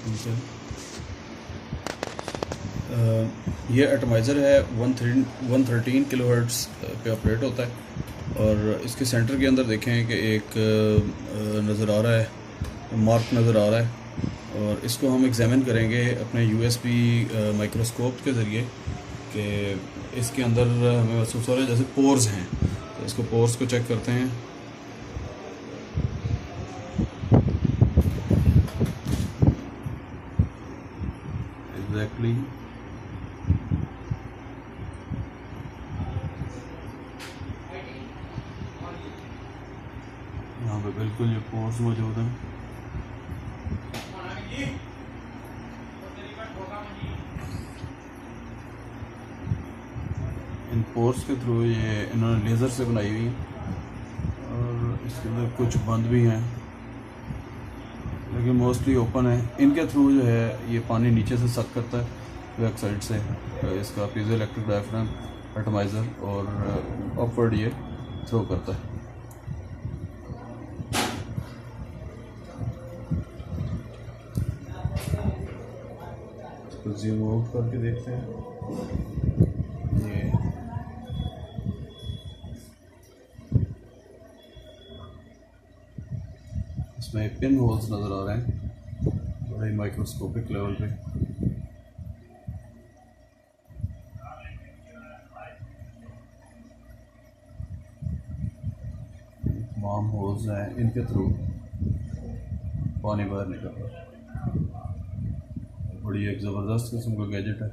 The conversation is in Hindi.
ठीक है। ये एटमाइज़र है 113 किलो हर्ट्ज़ पे ऑपरेट होता है। और इसके सेंटर के अंदर देखें कि एक नज़र आ रहा है, मार्क नज़र आ रहा है। और इसको हम एग्जामिन करेंगे अपने यूएसबी माइक्रोस्कोप के ज़रिए कि इसके अंदर हमें महसूस हो रहा है जैसे पोर्स हैं। तो इसको पोर्स को चेक करते हैं। एग्जैक्टली यहाँ पे बिल्कुल ये पोर्स मौजूद हैं। इन पोर्स के थ्रू ये इन्होंने लेज़र से बनाई हुई हैं और इसके अंदर कुछ बंद भी हैं लेकिन मोस्टली ओपन है। इनके थ्रू जो है ये पानी नीचे से सक करता है बैक साइड से इसका पीजो इलेक्ट्रिक डायफ्राम एटमाइज़र और अपवर्ड ये थ्रो करता है। इसको ज़ूम आउट करके देखते हैं। ये इसमें पिन होल्स नज़र आ रहे हैं बड़े माइक्रोस्कोपिक लेवल पे। तमाम होल्स हैं, इनके थ्रू पानी बाहर निकल रहा है। बड़ी एक ज़बरदस्त किस्म का गैजेट है।